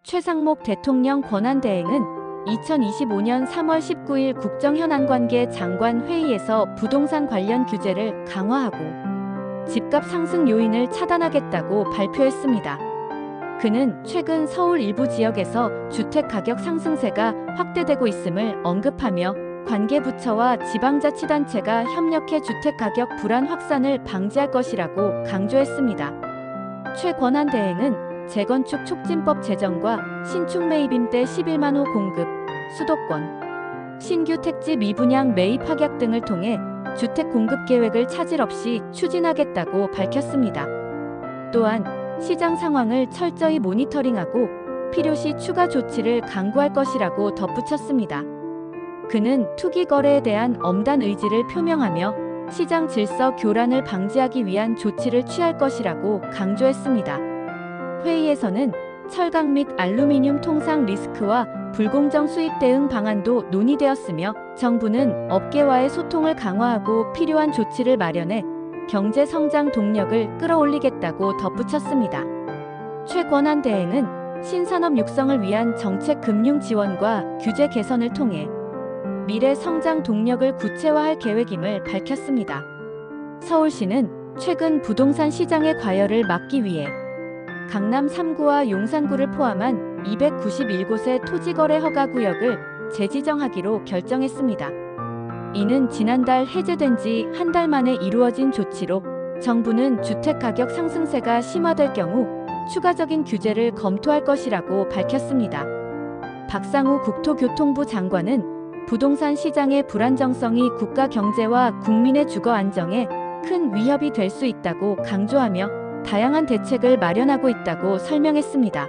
최상목 대통령 권한대행은 2025년 3월 19일 국정현안관계 장관 회의에서 부동산 관련 규제를 강화하고 집값 상승 요인을 차단하겠다고 발표했습니다. 그는 최근 서울 일부 지역에서 주택 가격 상승세가 확대되고 있음을 언급하며 관계부처와 지방자치단체가 협력해 주택 가격 불안 확산을 방지할 것이라고 강조했습니다. 최 권한대행은 재건축 촉진법 제정과 신축 매입 임대 11만 호 공급, 수도권, 신규 택지 미분양 매입 확약 등을 통해 주택 공급 계획을 차질 없이 추진하겠다고 밝혔습니다. 또한 시장 상황을 철저히 모니터링하고 필요시 추가 조치를 강구할 것이라고 덧붙였습니다. 그는 투기 거래에 대한 엄단 의지를 표명하며 시장 질서 교란을 방지하기 위한 조치를 취할 것이라고 강조했습니다. 회의에서는 철강 및 알루미늄 통상 리스크와 불공정 수입 대응 방안도 논의되었으며 정부는 업계와의 소통을 강화하고 필요한 조치를 마련해 경제 성장 동력을 끌어올리겠다고 덧붙였습니다. 최 권한대행은 신산업 육성을 위한 정책 금융 지원과 규제 개선을 통해 미래 성장 동력을 구체화할 계획임을 밝혔습니다. 서울시는 최근 부동산 시장의 과열을 막기 위해 강남 3구와 용산구를 포함한 291곳의 토지거래 허가구역을 재지정하기로 결정했습니다. 이는 지난달 해제된 지 한 달 만에 이루어진 조치로 정부는 주택가격 상승세가 심화될 경우 추가적인 규제를 검토할 것이라고 밝혔습니다. 박상우 국토교통부 장관은 부동산 시장의 불안정성이 국가 경제와 국민의 주거 안정에 큰 위협이 될 수 있다고 강조하며 다양한 대책을 마련하고 있다고 설명했습니다.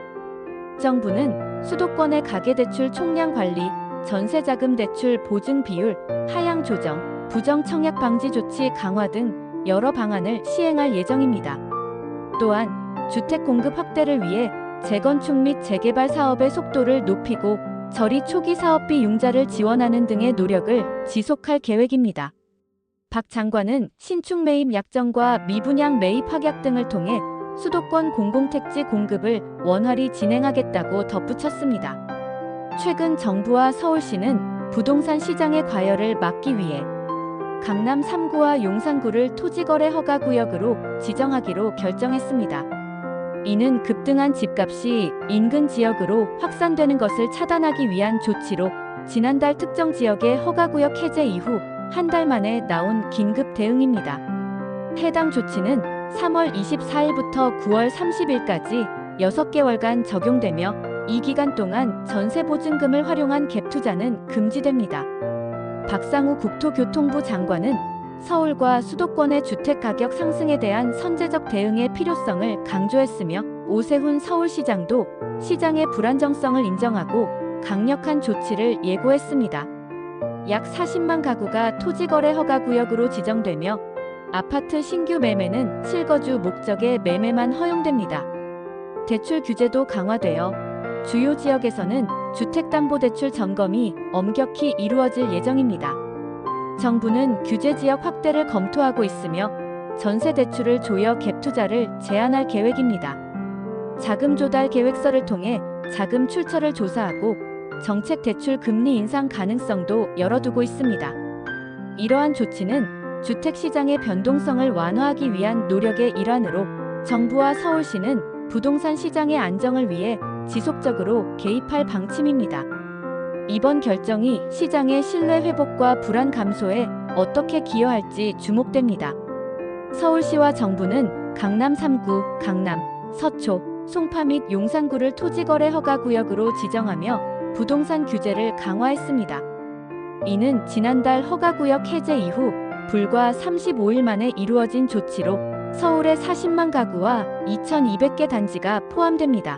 정부는 수도권의 가계대출 총량 관리, 전세자금 대출 보증 비율 하향 조정, 부정 청약 방지 조치 강화 등 여러 방안을 시행할 예정입니다. 또한 주택 공급 확대를 위해 재건축 및 재개발 사업의 속도를 높이고 저리 초기 사업비 융자를 지원하는 등의 노력을 지속할 계획입니다. 박 장관은 신축 매입 약정과 미분양 매입 확약 등을 통해 수도권 공공택지 공급을 원활히 진행하겠다고 덧붙였습니다. 최근 정부와 서울시는 부동산 시장의 과열을 막기 위해 강남 3구와 용산구를 토지거래 허가구역으로 지정하기로 결정했습니다. 이는 급등한 집값이 인근 지역으로 확산되는 것을 차단하기 위한 조치로 지난달 특정 지역의 허가구역 해제 이후 한 달 만에 나온 긴급 대응입니다. 해당 조치는 3월 24일부터 9월 30일까지 6개월간 적용되며 이 기간 동안 전세보증금을 활용한 갭투자는 금지됩니다. 박상우 국토교통부 장관은 서울과 수도권의 주택가격 상승에 대한 선제적 대응의 필요성을 강조했으며 오세훈 서울시장도 시장의 불안정성을 인정하고 강력한 조치를 예고했습니다. 약 40만 가구가 토지거래 허가구역으로 지정되며 아파트 신규 매매는 실거주 목적의 매매만 허용됩니다. 대출 규제도 강화되어 주요 지역에서는 주택담보대출 점검이 엄격히 이루어질 예정입니다. 정부는 규제 지역 확대를 검토하고 있으며 전세 대출을 조여 갭투자를 제한할 계획입니다. 자금 조달 계획서를 통해 자금 출처를 조사하고 정책 대출 금리 인상 가능성도 열어두고 있습니다. 이러한 조치는 주택시장의 변동성을 완화하기 위한 노력의 일환으로 정부와 서울시는 부동산 시장의 안정을 위해 지속적으로 개입할 방침입니다. 이번 결정이 시장의 신뢰 회복과 불안 감소에 어떻게 기여할지 주목됩니다. 서울시와 정부는 강남 3구, 강남, 서초, 송파 및 용산구를 토지거래 허가구역으로 지정하며 부동산 규제를 강화했습니다. 이는 지난달 허가구역 해제 이후 불과 35일 만에 이루어진 조치로 서울의 40만 가구와 2,200개 단지가 포함됩니다.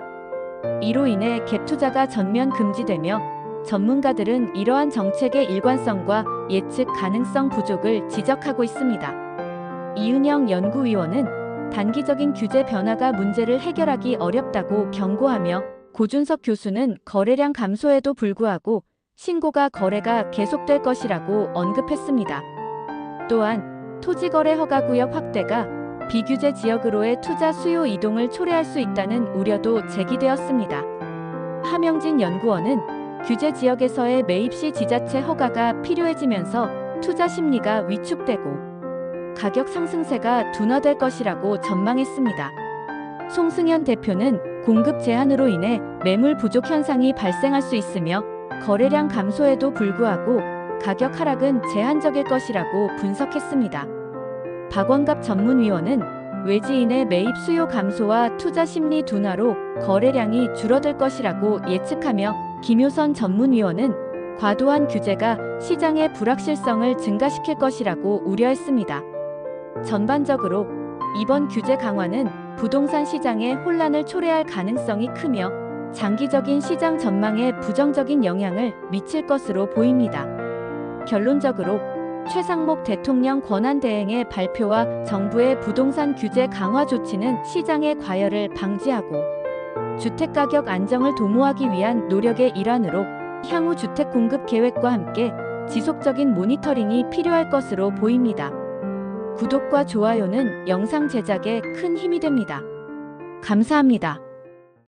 이로 인해 갭투자가 전면 금지되며 전문가들은 이러한 정책의 일관성과 예측 가능성 부족을 지적하고 있습니다. 이은영 연구위원은 단기적인 규제 변화가 문제를 해결하기 어렵다고 경고하며 고준석 교수는 거래량 감소에도 불구하고 신고가 거래가 계속될 것이라고 언급했습니다. 또한 토지거래 허가구역 확대가 비규제 지역으로의 투자 수요 이동을 초래할 수 있다는 우려도 제기되었습니다. 하명진 연구원은 규제 지역에서의 매입 시 지자체 허가가 필요해지면서 투자 심리가 위축되고 가격 상승세가 둔화될 것이라고 전망했습니다. 송승현 대표는 공급 제한으로 인해 매물 부족 현상이 발생할 수 있으며 거래량 감소에도 불구하고 가격 하락은 제한적일 것이라고 분석했습니다. 박원갑 전문위원은 외지인의 매입 수요 감소와 투자 심리 둔화로 거래량이 줄어들 것이라고 예측하며 김효선 전문위원은 과도한 규제가 시장의 불확실성을 증가시킬 것이라고 우려했습니다. 전반적으로 이번 규제 강화는 부동산 시장에 혼란을 초래할 가능성이 크며 장기적인 시장 전망에 부정적인 영향을 미칠 것으로 보입니다. 결론적으로 최상목 대통령 권한대행의 발표와 정부의 부동산 규제 강화 조치는 시장의 과열을 방지하고 주택가격 안정을 도모하기 위한 노력의 일환으로 향후 주택 공급 계획과 함께 지속적인 모니터링이 필요할 것으로 보입니다. 구독과 좋아요는 영상 제작에 큰 힘이 됩니다. 감사합니다.